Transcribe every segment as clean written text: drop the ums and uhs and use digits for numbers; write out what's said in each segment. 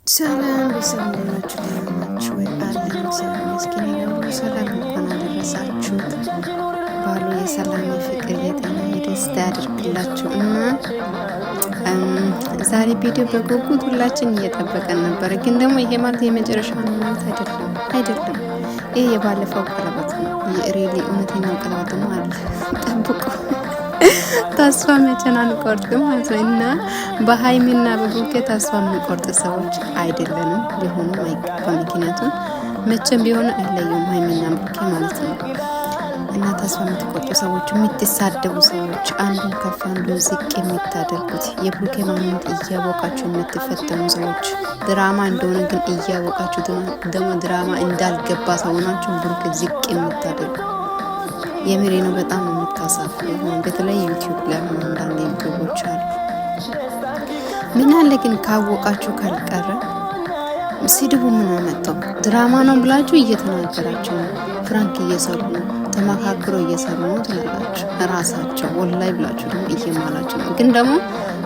ሰላም በሰላማችሁ ናችሁ ወይ? አለን እግዚአብሔር ይመስገን። ሁሉ ሰላም እንኳን አደረሳችሁ። ባሉ የሰላም የፍቅር የጤና የደስታ ያድርግላችሁ እና ዛሬ ቪዲዮ በጉጉት ሁላችን እየጠበቀን ነበረ። ግን ደግሞ ይሄ ማለት የመጨረሻ ነው ማለት አይደለም። ይሄ የባለፈው ቀለበት ነው። የሬሊ እውነተኛው ቀለበት ደግሞ አለ። ጠብቁ። ተስፋ መቼን አንቆርጥም ማለት ነው እና በሀይሚና በቡርኬ ተስፋ የምንቆርጥ ሰዎች አይደለንም፣ ሊሆኑ አይገባም። ምክንያቱም መቼም ቢሆን አይለዩም ሀይሚና ቡርኬ ማለት ነው እና ተስፋ የምትቆርጡ ሰዎች፣ የምትሳደቡ ሰዎች፣ አንዱን ከፍ አንዱን ዝቅ የምታደርጉት የቡርኬ ማንነት እያወቃችሁ የምትፈተኑ ሰዎች፣ ድራማ እንደሆነ ግን እያወቃችሁ ደግሞ ድራማ እንዳልገባ ሰው ናችሁ ቡርኬ ዝቅ የምታደርጉ የምሬ ነው። በጣም የምታሳፍሩ በተለይ ዩቲዩብ ላይ አንዳንድ ዩቲዩቦች አሉ። ምን አለ ግን ካወቃችሁ ካልቀረ ስድቡ ምን አመጣው? ድራማ ነው ብላችሁ እየተናገራችሁ ነው። ፍራንክ እየሰሩ ነው፣ ተመካክሮ እየሰሩ ነው ትላላችሁ ራሳቸው ወላይ ብላችሁ ደግሞ እየማላችሁ ነው። ግን ደግሞ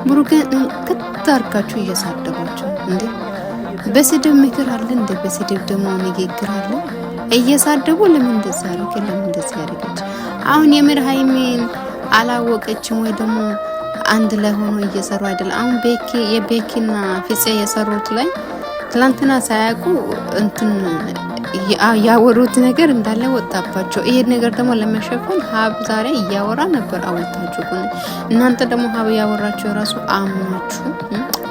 ብሩክን ከታርካችሁ እየሳደባችሁ እንዴ! በስድብ ምክር አለ እንዴ? በስድብ ደግሞ ንግግር አለ። እየሳደቡ ለምን እንደዛ ያደረገ ለምን እንደዛ ያደረገች? አሁን የምር ሀይሚን አላወቀችም ወይ ደግሞ አንድ ላይ ሆኖ እየሰሩ አይደል? አሁን የቤኪና ፍፄ የሰሩት ላይ ትላንትና ሳያውቁ እንትን ያወሩት ነገር እንዳለ ወጣባቸው። ይሄ ነገር ደግሞ ለመሸፈን ሀብ ዛሬ እያወራ ነበር። አወጣችሁ ግን እናንተ ደግሞ ሀብ ያወራችሁ የራሱ አምናችሁ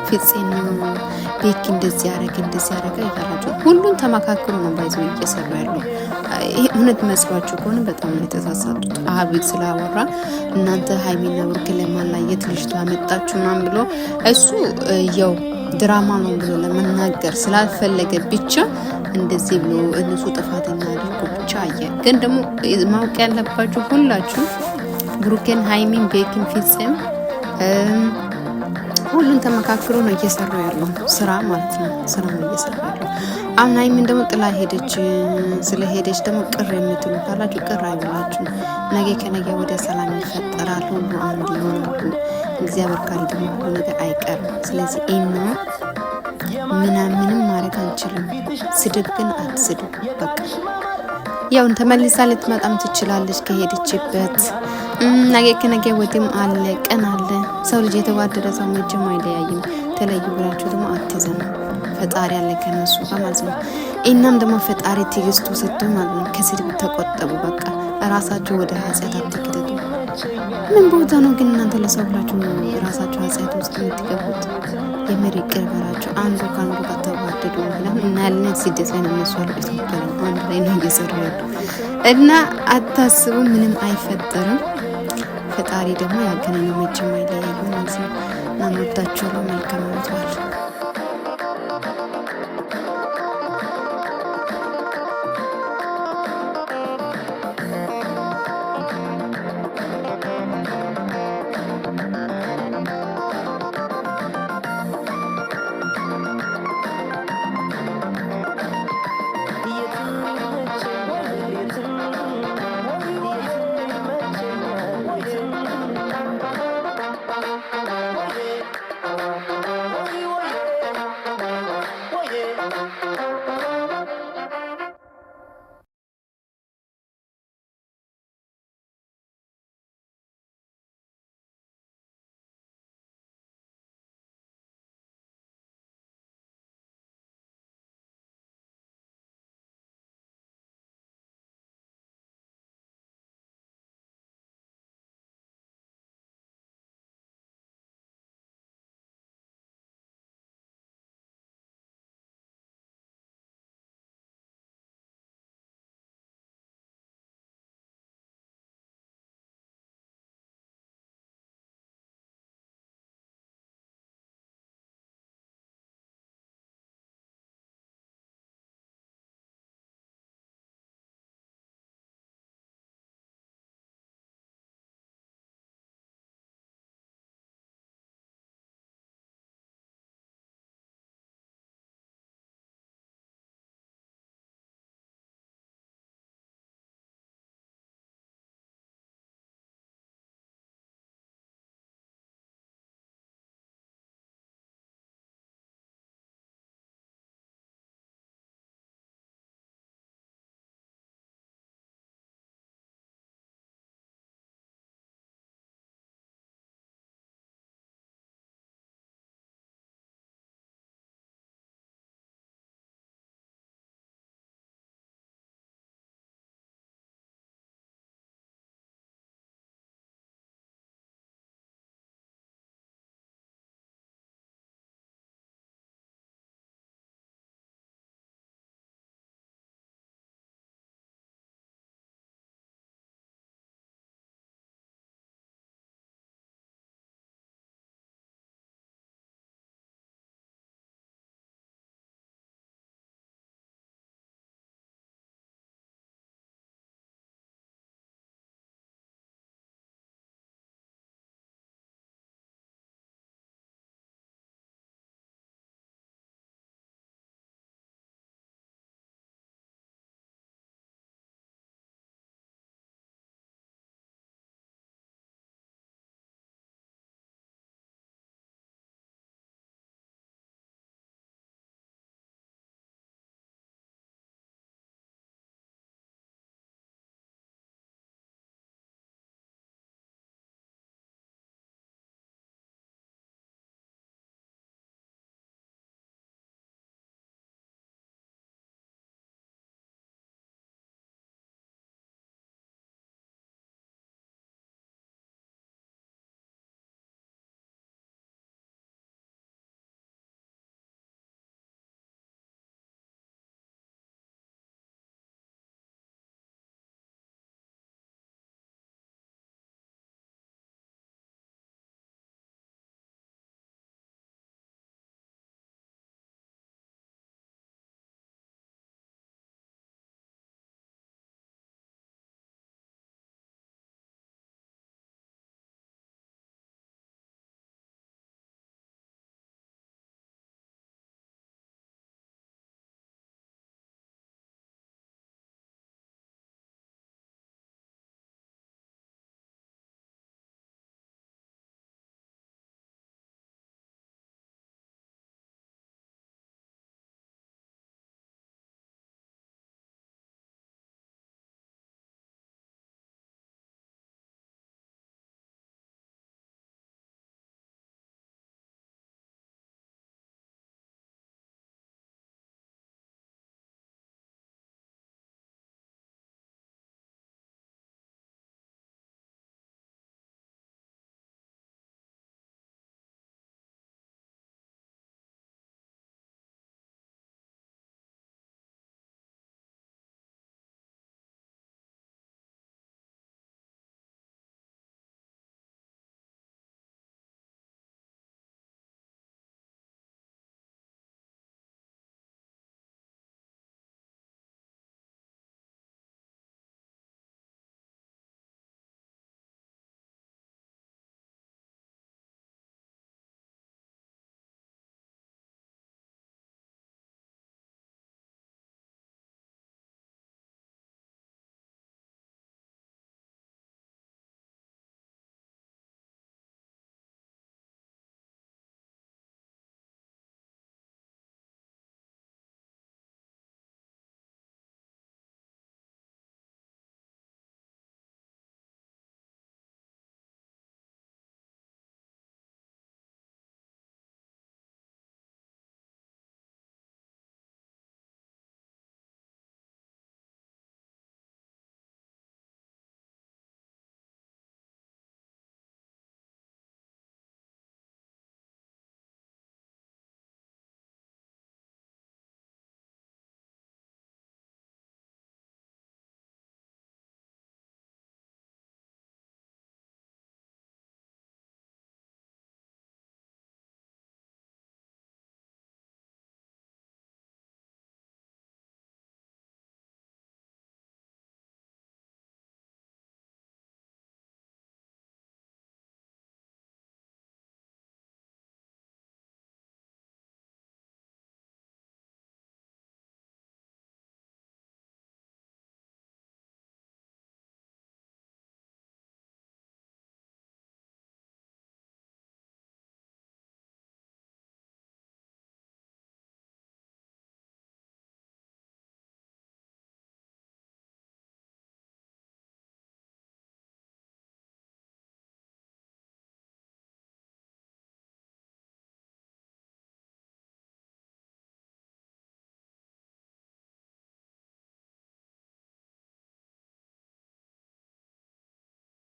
ፍፄና ቤኪ እንደዚህ ያደረገ እያላችሁ ሁሉን ተመካክሮ ነው ባይዘው እየሰሩ ያለው። ይሄ እውነት መስሏችሁ ከሆነ በጣም ነው የተሳሳቱት። ሀብ ስላወራ እናንተ ሀይሚና ብሩክ ለማላየት ልጅቷ መጣችሁ ምናምን ብሎ እሱ ያው ድራማ ነው ብሎ ለመናገር ስላልፈለገ ብቻ እንደዚህ ብሎ እነሱ ጥፋተኛ አድርጎ ብቻ አየ። ግን ደግሞ ማወቅ ያለባችሁ ሁላችሁ ብሩክን፣ ሀይሚን፣ ቤኪን፣ ፍፄም ሁሉን ተመካክሮ ነው እየሰሩ ያለው ስራ ማለት ነው። ስራ ነው እየሰሩ ያለው። አሁን ሀይሚን ደግሞ ጥላ ሄደች። ስለሄደች ደግሞ ቅር የምትሉ ካላችሁ ቅር አይብላችሁ። ነገ ከነገ ወደ ሰላም ይፈጠራል። ሁሉ አንድ ይሆናሉ። እግዚአብሔር ካለ ደግሞ ሁሉ ነገር አይቀርም። ስለዚህ ምንም ማድረግ አንችልም። ስድብ ግን አትስድብ። በቃ ያው ተመልሳ ልትመጣም ትችላለች ከሄደችበት። ነገ ከነገ ወዲህም አለ ቀን አለ። ሰው ልጅ የተዋደደ ሰው መቼም አይለያይም። ተለዩ ብላችሁ ደግሞ አትዘኑ። ፈጣሪ አለ ከነሱ ጋር ማለት ነው። እናም ደግሞ ፈጣሪ ትዕግስቱ ሰጥቶ ማለት ነው። ከስድብ ተቆጠቡ። በቃ ራሳችሁ ወደ ኃጢአት አትክተቱ። ምን ቦታ ነው ግን እናንተ ለሰው ብላችሁ ራሳችሁ ኃጢአት ውስጥ የምትገቡት? የመሪ ቅር በላችሁ። አንዱ ከአንዱ ጋር ተዋደዱ እና ያለን ስደት ላይ ነው እነሱ ያሉ ኢትዮጵያ አንድ ላይ ነው እየሰሩ ያሉ እና አታስቡ፣ ምንም አይፈጠርም። ፈጣሪ ደግሞ ያገናኘው መቼም አይለያዩ ማለት ነው። እና ወዳችሁ መልካም ነው።